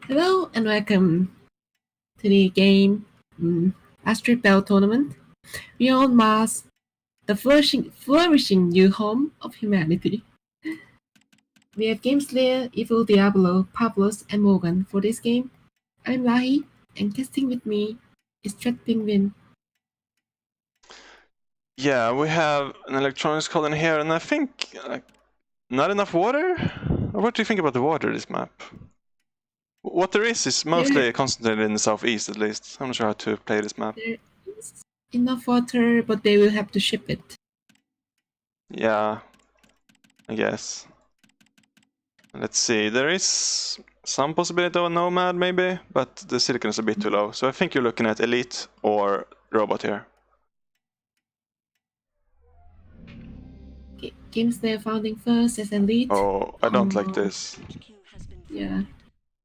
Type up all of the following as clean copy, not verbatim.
Hello and welcome to the game Asteroid Belt tournament. Beyond Mars, the flourishing new home of humanity. We have Game Slayer, EvilDiablo, Pavlos, and Morgan for this game. I'm Lahi, and casting with me is Chet Penguin. Yeah, we have an electronics colony here, and I think not enough water? Or what do you think about the water in this map? What there is mostly concentrated in the southeast, at least. I'm not sure how to play this map. There is enough water, but they will have to ship it. Yeah, I guess. Let's see, there is some possibility of a nomad maybe, but the silicon is a bit too low. So I think you're looking at elite or robot here. Game Slayer founding first as elite. Oh, I don't like this. Yeah.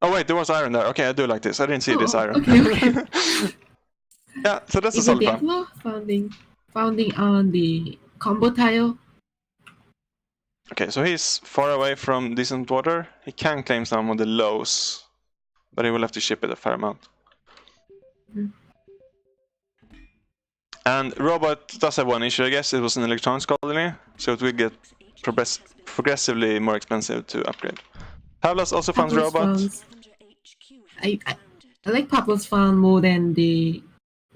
Oh wait, there was iron there. Okay, I do like this. I didn't see this iron. Okay. Yeah, so that's a solid plan. EvilDiablo founding on the combo tile. Okay, so he's far away from decent water. He can claim some of the lows, but he will have to ship it a fair amount. Mm. And Robot does have one issue, I guess. It was an electronics colony, so it will get progressively more expensive to upgrade. Pavlos also funds Robot. I like Pavlos found more than the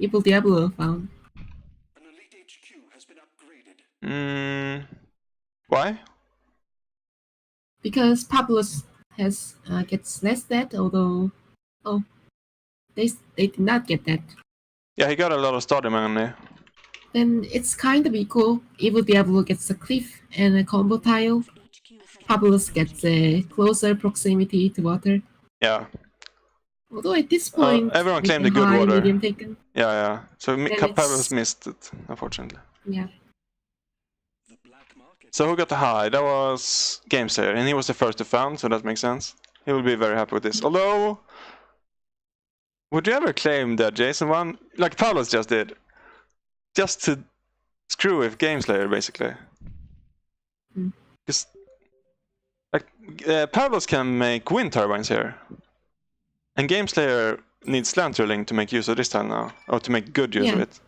EvilDiablo found. An elite HQ has been upgraded. Why? Because Pavlos has gets less debt, although they did not get that. Yeah, he got a lot of starter money. Then it's kind of equal. EvilDiablo gets a cliff and a combo tile. Pavlos gets a closer proximity to water. Yeah. Although at this point, everyone claimed the good water. Medium taken. Yeah. So Pavlos missed it, unfortunately. Yeah. So who got the high? That was Game Slayer, and he was the first to found, so that makes sense. He will be very happy with this. Although, would you ever claim the adjacent one? Like Pavlos just did. Just to screw with Game Slayer, basically. Because Pavlos can make wind turbines here. And Game Slayer needs slant drilling to make use of this tile now. Or to make good use of it.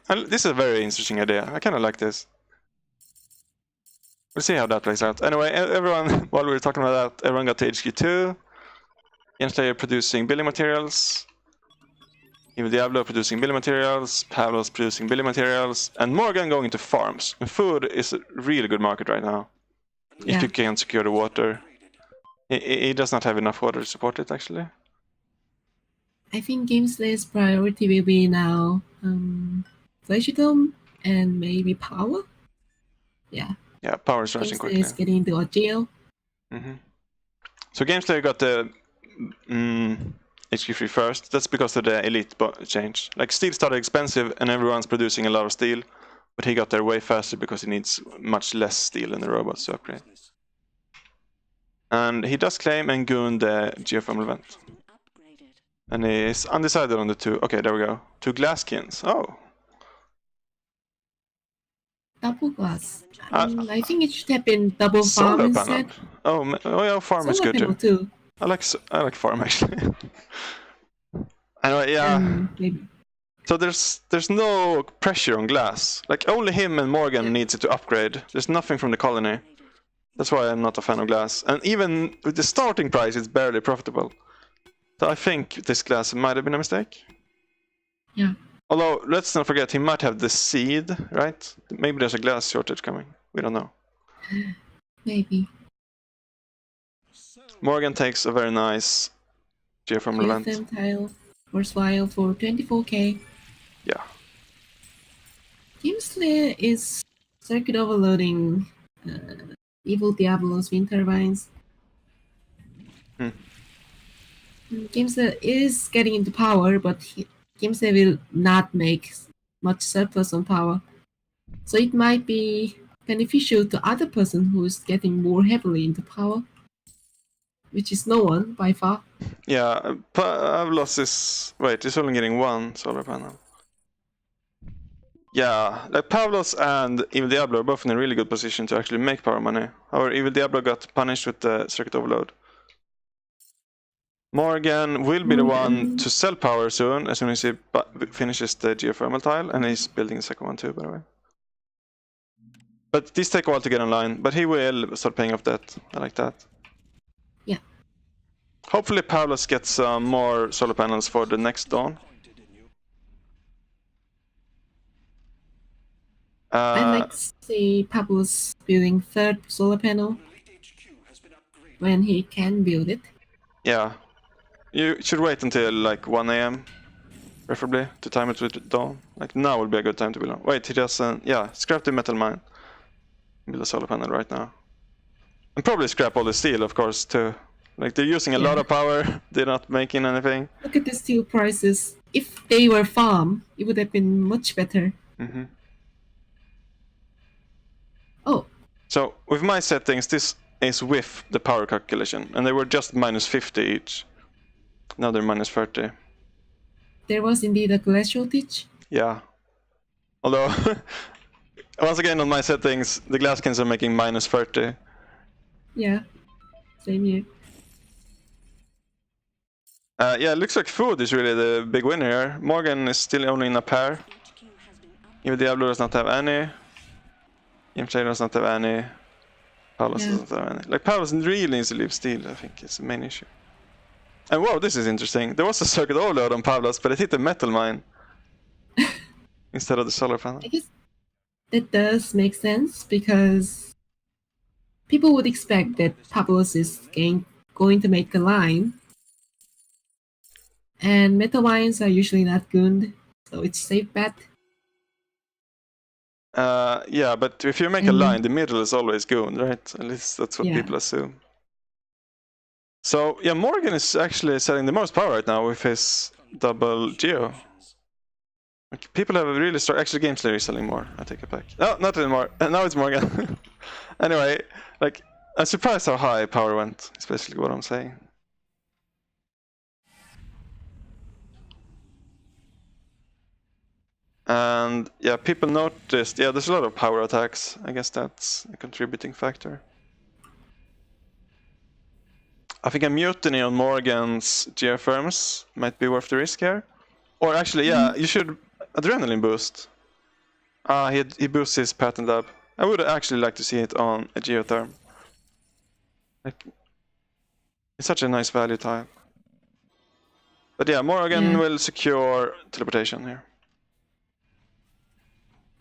And this is a very interesting idea. I kind of like this. We'll see how that plays out. Anyway, everyone, while we were talking about that, everyone got to HQ2. Game Slayer producing building materials. EvilDiablo producing building materials. Pavlos producing building materials. And Morgan going into farms. And food is a really good market right now. If you can secure the water. He does not have enough water to support it, actually. I think Game Slayer's priority will be now Fleshy-Dome and maybe power. Yeah. Yeah, power is rushing quickly. Is getting into a jail. So Game Slayer got the HQ3 first. That's because of the elite change. Like steel started expensive and everyone's producing a lot of steel, but he got there way faster because he needs much less steel than the robots to upgrade. And he does claim and goon the geothermal vent. And he is undecided on the two. Okay, there we go. 2 glass skins. Oh. Double glass. I think it should have been double farm instead. Oh yeah, farm is good too. Too. I like farm actually. Anyway, yeah. So there's no pressure on glass. Like only him and Morgan needs it to upgrade. There's nothing from the colony. That's why I'm not a fan of glass. And even with the starting price, it's barely profitable. So I think this glass might have been a mistake. Yeah. Although, let's not forget, he might have the seed, right? Maybe there's a glass shortage coming. We don't know. Maybe. Morgan takes a very nice geothermal vent. Tile worthwhile for 24k. Yeah. Game Slayer is circuit overloading EvilDiablo's wind turbines. Game Slayer is getting into power, but Game Slayer will not make much surplus on power. So it might be beneficial to other person who is getting more heavily into power, which is no one by far. Yeah, Pavlos is... Wait, he's only getting 1 solar panel. Yeah, like Pavlos and EvilDiablo are both in a really good position to actually make power money. However, EvilDiablo got punished with the circuit overload. Morgan will be the one Morgan. to sell power soon as he finishes the geothermal tile, and he's building the second one too, by the way. But these take a while to get online, but he will start paying off debt. I like that. Yeah. Hopefully Pavlos gets some more solar panels for the next dawn. I'd like to see Pavlos building third solar panel when he can build it. Yeah. You should wait until like 1 AM, preferably, to time it with dawn. Like now would be a good time to build one. Wait, he doesn't... Yeah, scrap the metal mine. Build a solar panel right now. And probably scrap all the steel, of course, too. Like, they're using a lot of power. They're not making anything. Look at the steel prices. If they were farm, it would have been much better. Mm-hmm. Oh. So, with my settings, this is with the power calculation. And they were just minus 50 each. Now they're minus 30. There was indeed a glass shortage. Yeah. Although, once again, on my settings, the glass cans are making minus 30. Yeah. Same here. Yeah, it looks like food is really the big winner here. Morgan is still only in a pair. EvilDiablo does not have any. Gameplay does not have any. Pavlos doesn't have any. Like, Pavlos really needs to leave steel, I think, is the main issue. And whoa, this is interesting. There was a circuit overload on Pavlos, but it hit the metal mine instead of the solar panel. I guess that does make sense because people would expect that Pavlos is going to make a line. And metal mines are usually not good, so it's a safe bet. Yeah, but if you make a line, the middle is always good, right? At least that's what people assume. So, yeah, Morgan is actually selling the most power right now with his double geo. Like, people have really started... Actually, Game Slayer is selling more. I take it back. No, not anymore. Now it's Morgan. Anyway, like, I'm surprised how high power went. Is basically what I'm saying. And yeah, people noticed, yeah, there's a lot of power attacks. I guess that's a contributing factor. I think a mutiny on Morgan's geotherms might be worth the risk here. Or actually, yeah, you should adrenaline boost. He boosts his patent lab. I would actually like to see it on a geotherm. Like, it's such a nice value type. But yeah, Morgan will secure teleportation here.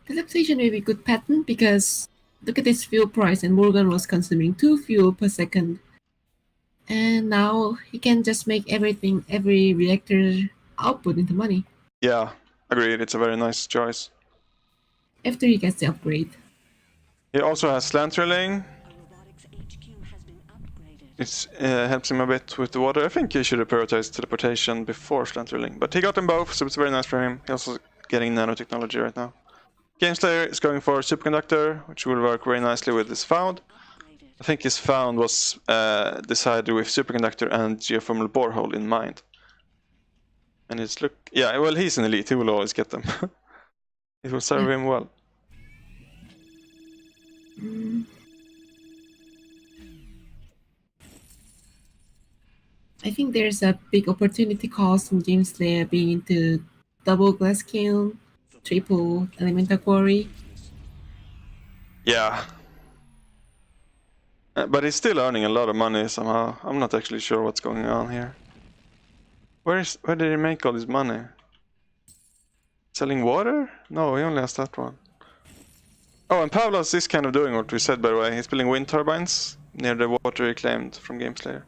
Teleportation may be a good pattern because look at this fuel price, and Morgan was consuming 2 fuel per second. And now he can just make every reactor output into money. Yeah, agreed. It's a very nice choice. After he gets the upgrade. He also has slant drilling. It helps him a bit with the water. I think he should have prioritized teleportation before slant drilling. But he got them both, so it's very nice for him. He's also getting nanotechnology right now. Game Slayer is going for superconductor, which will work very nicely with his found. I think his found was decided with superconductor and geothermal borehole in mind. And it's yeah, well, he's an elite. He will always get them. It will serve him well. I think there's a big opportunity cost in Game Slayer being into double glass kiln, triple elemental quarry. Yeah. But he's still earning a lot of money somehow. I'm not actually sure what's going on here. Where did he make all this money? Selling water? No, he only has that one. Oh, and Pavlos is kind of doing what we said, by the way. He's building wind turbines near the water he claimed from Game Slayer.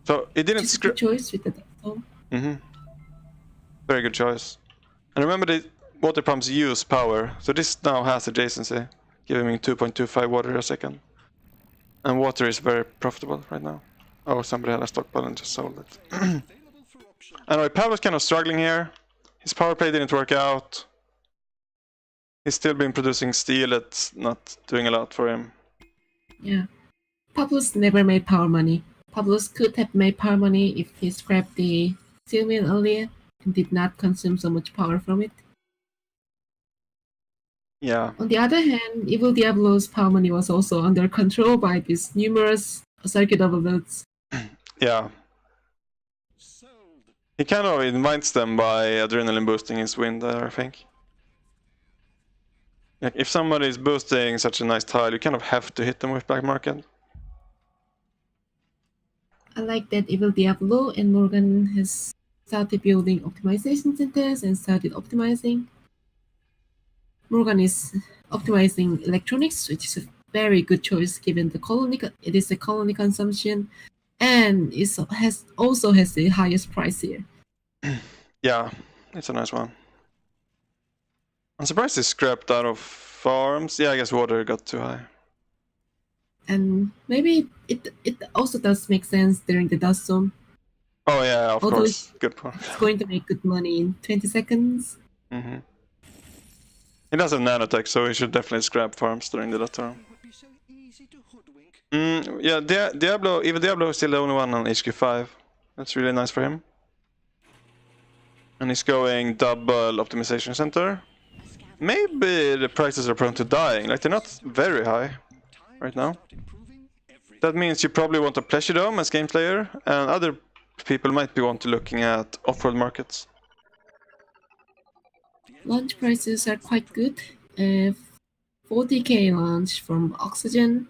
So he didn't Good choice with the Very good choice. And remember, the water pumps use power, so this now has adjacency, giving me 2.25 water a second. And water is very profitable right now. Oh, somebody had a stockpile and just sold it. Anyway, Pavlos kind of struggling here. His power play didn't work out. He's still been producing steel that's not doing a lot for him. Yeah. Pavlos never made power money. Pavlos could have made power money if he scrapped the steel mill earlier and did not consume so much power from it. Yeah. On the other hand, EvilDiablo's power money was also under control by these numerous circuit overloads. Yeah. He kind of invites them by adrenaline boosting his win there, I think. Like, if somebody is boosting such a nice tile, you kind of have to hit them with black market. I like that EvilDiablo and Morgan has started building optimization centers and started optimizing. Morgan is optimizing electronics, which is a very good choice given the colony. It is a colony consumption, and it also has the highest price here. Yeah, it's a nice one. I'm surprised he scrapped out of farms. Yeah, I guess water got too high. And maybe it also does make sense during the dust zone. Oh yeah, of Although course. Good point. It's going to make good money in 20 seconds. Mm-hmm. He does have nanotech, so he should definitely scrap farms during the dust turn. Yeah, EvilDiablo is still the only one on HQ5. That's really nice for him. And he's going double optimization center. Maybe the prices are prone to dying, like they're not very high right now. That means you probably want a pleasure dome as game player, and other people might be want to looking at off-world markets. Launch prices are quite good. 40k launch from Oxygen.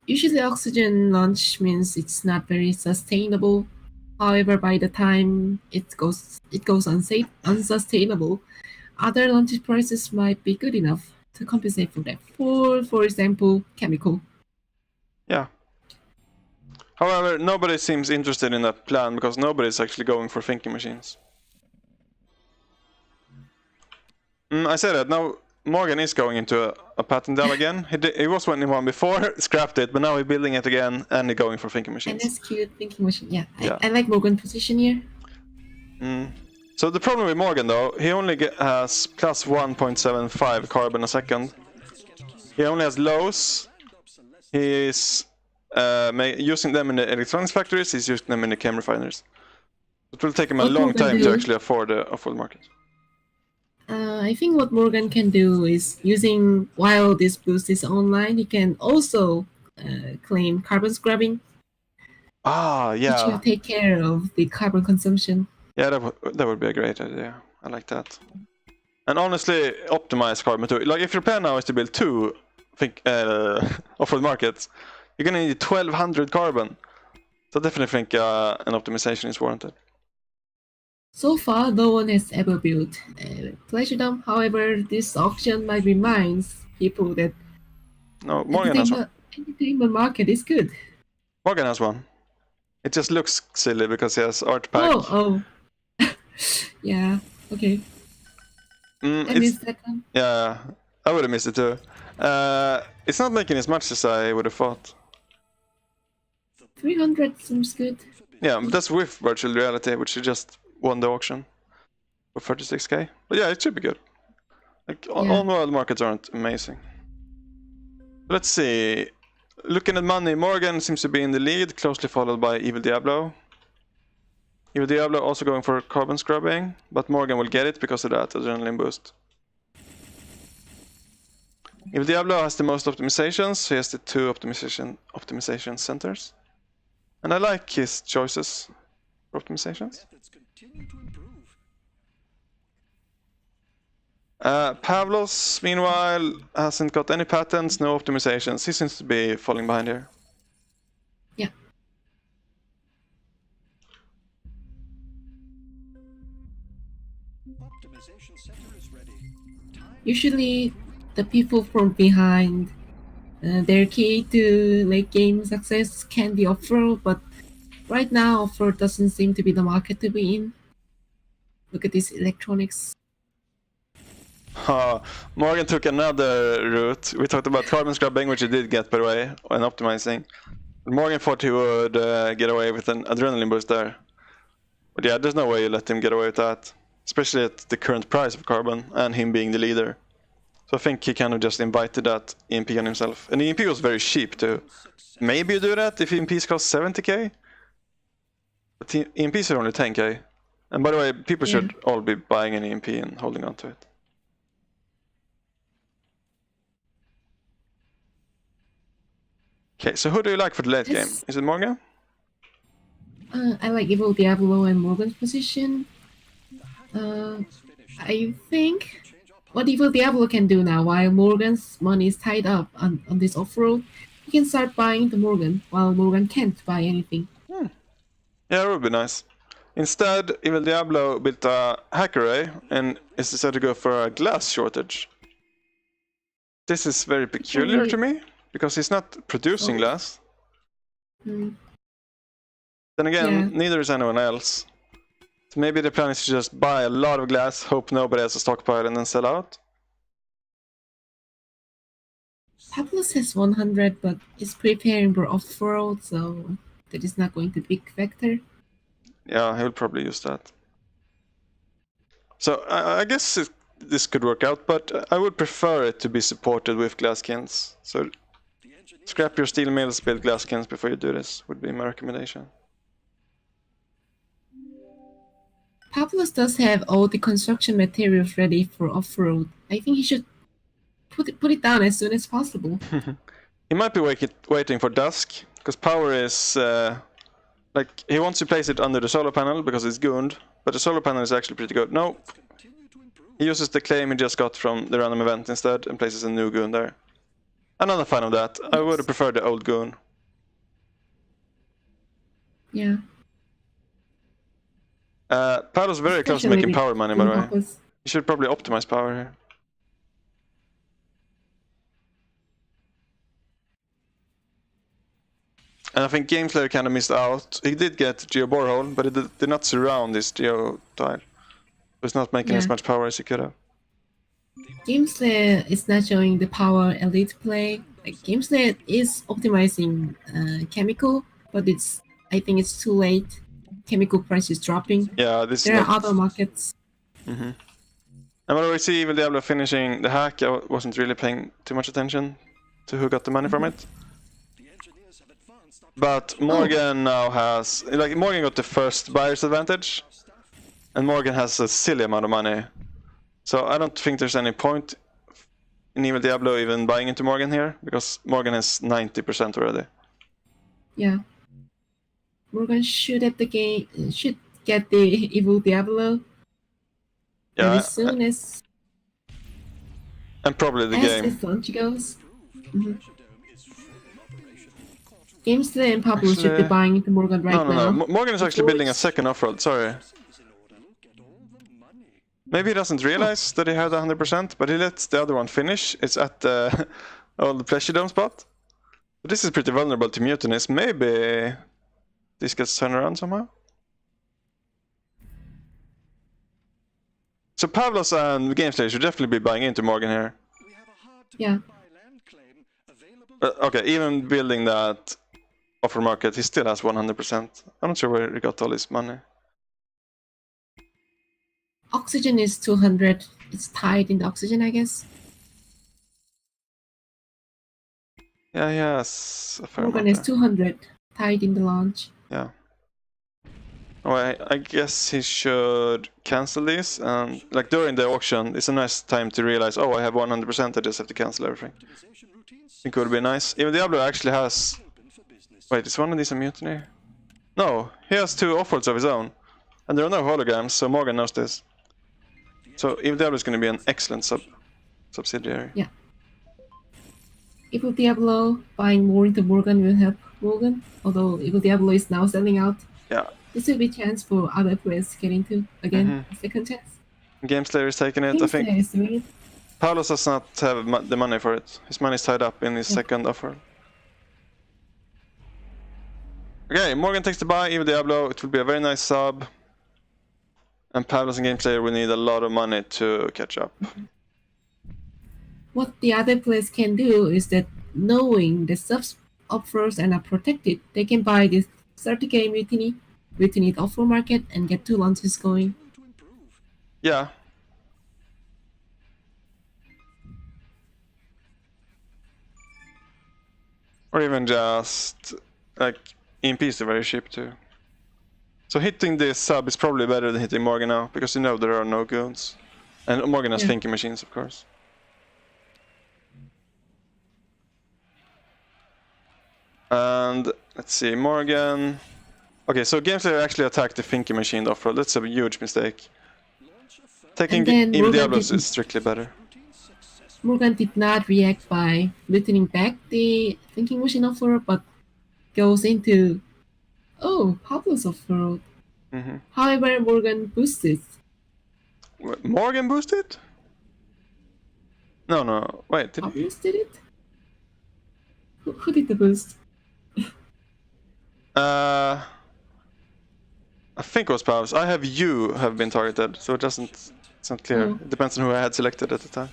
Usually Oxygen launch means it's not very sustainable. However, by the time it goes unsustainable, other launch prices might be good enough to compensate for that. For example, chemical. Yeah. However, nobody seems interested in that plan because nobody's actually going for thinking machines. I say that now. Morgan is going into a patent dam again. He was winning one before, scrapped it, but now he's building it again and he's going for thinking machines. And that's cute, thinking machine. Yeah, I like Morgan's position here. So the problem with Morgan though, he only has plus 1.75 carbon a second. He only has lows. He's using them in the electronics factories, he's using them in the chem refiners. It will take him a long time to actually afford the off-world market. I think what Morgan can do is while this boost is online, he can also claim carbon scrubbing. Ah, yeah. Which will take care of the carbon consumption. Yeah, that would be a great idea. I like that. And honestly, optimize carbon too. Like if your plan now is to build 2 off-world markets, you're gonna need 1200 carbon. So I definitely think an optimization is warranted. So far, no one has ever built a pleasure dome. However, this auction might remind people that Morgan has one. Entertainment market is good. Morgan has one. It just looks silly because he has art pack. Oh. Yeah, okay. I missed that one. Yeah, I would have missed it too. It's not making as much as I would have thought. 300 seems good. Yeah, but that's with virtual reality, which he just won the auction for 36k. But yeah, it should be good. Like all world markets aren't amazing. Let's see. Looking at money, Morgan seems to be in the lead, closely followed by EvilDiablo. EvilDiablo also going for carbon scrubbing, but Morgan will get it because of that adrenaline boost. EvilDiablo has the most optimizations, so he has the 2 optimization centers. And I like his choices for optimizations. Pavlos, meanwhile, hasn't got any patents, no optimizations. He seems to be falling behind here. Yeah. Usually, the people from behind, their key to late game success can be off-road, but right now off-road doesn't seem to be the market to be in. Look at this electronics. Morgan took another route. We talked about carbon scrubbing, which he did get, by the way, and optimizing. Morgan thought he would get away with an adrenaline boost there. But yeah, there's no way you let him get away with that. Especially at the current price of carbon and him being the leader. So I think he kind of just invited that EMP on himself. And the EMP was very cheap too. Maybe you do that if EMPs cost 70k? But EMPs are only 10k. And by the way, people should all be buying an EMP and holding on to it. Okay, so who do you like for the late game? Is it Morgan? I like EvilDiablo and Morgan's position. I think what EvilDiablo can do now, while Morgan's money is tied up on this off-road, he can start buying the Morgan, while Morgan can't buy anything. Yeah, that would be nice. Instead, EvilDiablo built a hack array and is decided to go for a glass shortage. This is very peculiar to me, because he's not producing glass. Hmm. Then again, Yeah. neither is anyone else. So maybe the plan is to just buy a lot of glass, hope nobody has a stockpile, and then sell out. Pavlos has 100, but is preparing for off-road, so that is not going to be a factor. Yeah, he'll probably use that. So I guess this could work out, but I would prefer it to be supported with glass skins. So scrap your steel mills, build glass skins before you do this, would be my recommendation. Pavlos does have all the construction materials ready for off-road. I think he should put it down as soon as possible. He might be waiting for dusk, because power is... like, he wants to place it under the solar panel because it's gooned, but the solar panel is actually pretty good. No, he uses the claim he just got from the random event instead and places a new goon there. I'm not a fan of that. I would have preferred the old goon. Yeah. Pavlos is very close to making power money, by the way. Opus. You should probably optimize power here. And I think Gameslayer kind of missed out. He did get Geo Borehole, but it did not surround this Geo tile. So it's not making as much power as he could have. Gameslayer is not showing the power elite play. Like, Gameslayer is optimizing chemical, but I think it's too late. Chemical price is dropping. Yeah, this There is are other markets. And when we see EvilDiablo finishing the hack, I wasn't really paying too much attention to who got the money from it. But Morgan now has... like, Morgan got the first buyer's advantage, and Morgan has a silly amount of money. So I don't think there's any point in EvilDiablo even buying into Morgan here, because Morgan has 90% already. Yeah. Morgan should get the EvilDiablo Yeah, as soon as and probably the game. its launch goes. Gameslayer and Pavlos should be buying into Morgan right now. No. Morgan is actually building a second off-road, sorry. Maybe he doesn't realize that he had 100%, but he lets the other one finish. It's at the old Pleasure Dome spot. But this is pretty vulnerable to mutinies. Maybe this gets turned around somehow. So Pavlos and Gameslayer should definitely be buying into Morgan here. Yeah. Okay, even building that offer market, he still has 100%. I'm not sure where he got all his money. Oxygen is 200. It's tied in the oxygen, I guess. Yeah, yes. A fair Morgan amount is there. 200 tied in the launch. Yeah. Oh, I guess he should cancel this, and like during the auction, it's a nice time to realize, oh, I have 100%, I just have to cancel everything. I think it would be nice. EvilDiablo actually has... wait, is one of these a mutiny? No, he has 2 off-roads of his own. And there are no holograms, so Morgan knows this. So EvilDiablo is going to be an excellent subsidiary. Yeah. EvilDiablo buying more into Morgan will help Morgan, although EvilDiablo is now selling out. Yeah. This will be a chance for other players to get into, again, a second chance. Gameslayer is taking it, I think. Gameslayer is doing it. Pavlos does not have the money for it. His money is tied up in his second offer. Okay, Morgan takes the buy, EvilDiablo. It will be a very nice sub. And Pavlos and Gameslayer will need a lot of money to catch up. What the other players can do is that, knowing the subs offers and are protected, they can buy this 30k mutiny offer market and get 2 launches going. Yeah. Or even just, like, EMPs are very cheap too. So hitting this sub is probably better than hitting Morgan now, because you know there are no goons. And Morgan has thinking machines, of course. And let's see, Morgan Okay, so Gameslayer actually attacked the Finky machine off-road. That's a huge mistake. Taking And then EvilDiablo is strictly better. Morgan did not react by returning back the thinking machine off-road, but goes into Pavlos off-road. Mm-hmm. However, Morgan boosted. Morgan boosted? No. Wait, did he? Pavlos did it? Who did the boost? I think it was Pavlos. I have you have been targeted, so it's not clear. Oh. It depends on who I had selected at the time.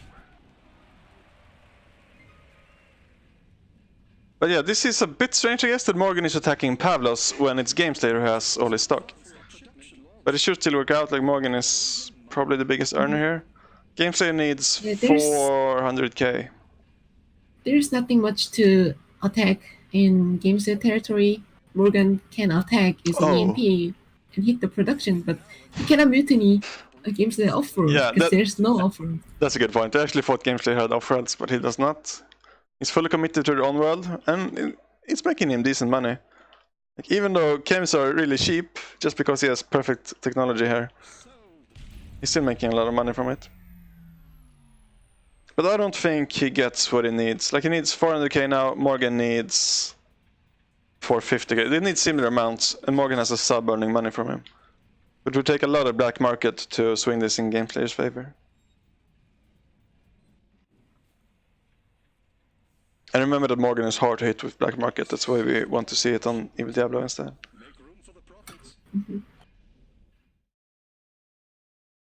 But yeah, this is a bit strange, I guess, that Morgan is attacking Pavlos when it's Gameslayer who has all his stock. But it should still work out, like Morgan is probably the biggest earner here. Gameslayer needs 400k. There's nothing much to attack in Gameslayer territory. Morgan can attack using EMP and hit the production, but he cannot mutiny a Gameslayer off-road because there's no off-road. That's a good point. I actually thought Gameslayer had off-roads, but he does not. He's fully committed to the on-world, and it's making him decent money. Like, even though chems are really cheap, just because he has perfect technology here, he's still making a lot of money from it. But I don't think he gets what he needs. Like, he needs 400k now, Morgan needs 450k. They need similar amounts, and Morgan has a sub earning money from him. It would take a lot of black market to swing this in Gameslayer's favor. And remember that Morgan is hard to hit with black market, that's why we want to see it on EvilDiablo instead. Let's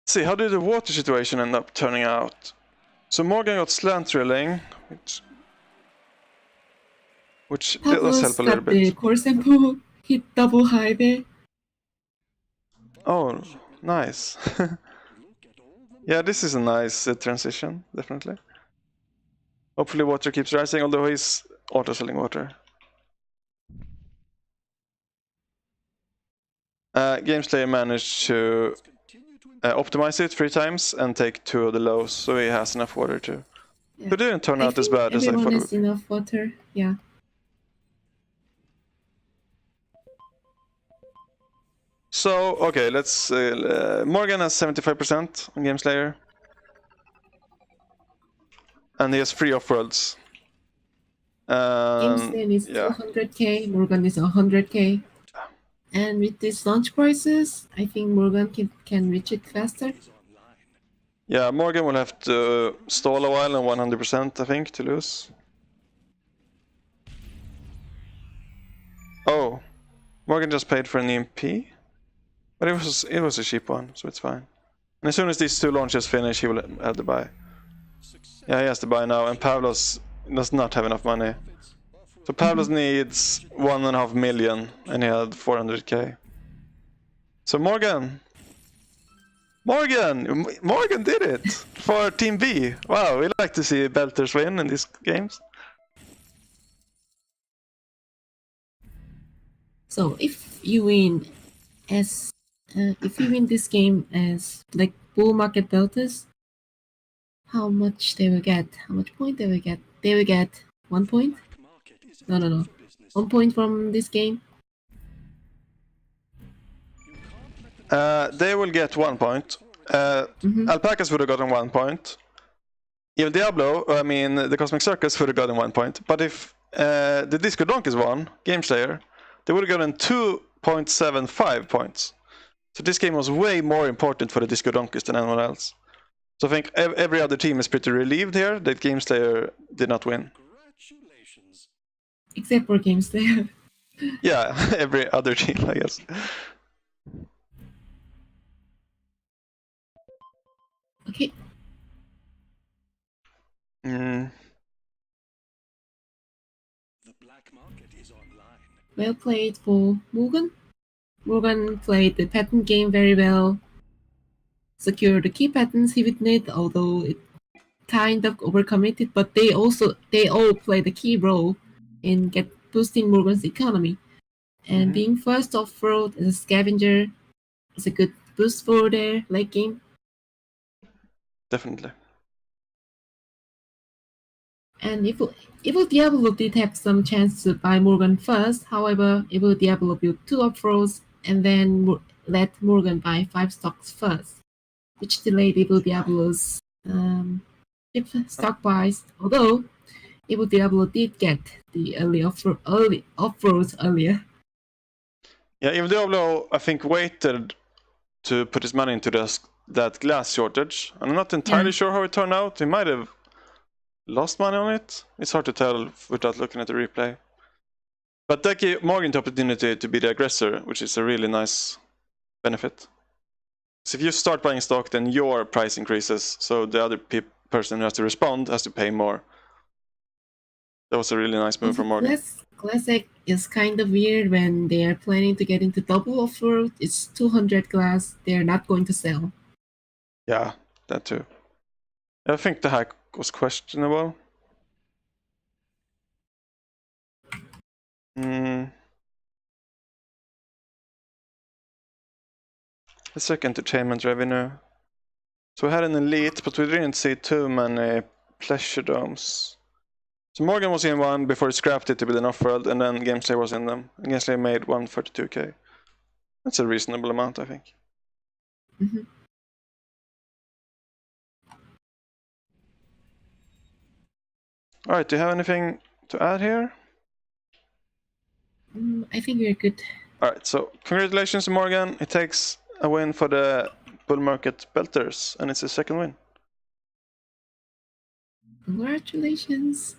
see, how did the water situation end up turning out? So Morgan got slant drilling, which does help a little bit. The core sample hit double high there. Oh, nice. Yeah, this is a nice transition, definitely. Hopefully water keeps rising, although he's auto-selling water. Gameslayer managed to optimize it 3 times and take 2 of the lows, so he has enough water too. Yeah. It didn't turn out as bad as I thought it would. Everyone has enough water, yeah. So, okay, let's... Morgan has 75% on Gameslayer. And he has 3 off-worlds. Gameslayer is 200k, Morgan is 100k. And with these launch prices, I think Morgan can reach it faster. Yeah, Morgan will have to stall a while and 100%, I think, to lose. Oh, Morgan just paid for an EMP? But it was a cheap one, so it's fine. And as soon as these 2 launches finish, he will have to buy. Yeah, he has to buy now, and Pavlos does not have enough money. So Pavlos needs 1.5 million, and he had 400k. So Morgan did it for Team B. Wow, we like to see Belters win in these games. So if you win this game as like bull market Belters, how much they will get? How much point they will get? They will get 1 point? No. 1 point from this game? They will get 1 point. Alpacas would have gotten 1 point. EvilDiablo, I mean the Cosmic Circus, would have gotten 1 point. But if the Disco Donkeys won, Gameslayer, they would have gotten 2.75 points. So this game was way more important for the Disco Donkeys than anyone else. So I think every other team is pretty relieved here that Gameslayer did not win. Except for Gameslayer. Yeah, every other team, I guess. Okay. Well played for Morgan. Morgan played the pattern game very well. Secured the key patterns he would need, although it kind of overcommitted, but they all play the key role in boosting Morgan's economy. And being first off-road as a scavenger is a good boost for their late game. Definitely. And EvilDiablo did have some chance to buy Morgan first. However, EvilDiablo built 2 off-roads and then let Morgan buy 5 stocks first, which delayed EvilDiablo's stock buys. Although EvilDiablo did get the early off-roads earlier. Yeah, EvilDiablo, I think, waited to put his money into that glass shortage. I'm not entirely sure how it turned out. He might have lost money on it. It's hard to tell without looking at the replay. But that gave Morgan the opportunity to be the aggressor, which is a really nice benefit. So if you start buying stock, then your price increases, so the other person who has to respond has to pay more. That was a really nice move from Morgan. Classic is kind of weird when they are planning to get into double off-road. It's 200 glass. They're not going to sell. Yeah, that too. I think the hack was questionable. Let's check entertainment revenue. So we had an elite, but we didn't see too many pleasure domes. So Morgan was in one before he scrapped it to build an off-world, and then Gameslay was in them. And Gameslay made 142k. That's a reasonable amount, I think. Mm-hmm. Alright, do you have anything to add here? I think we're good. Alright, so congratulations to Morgan. He takes a win for the bull market belters, and it's his second win. Congratulations.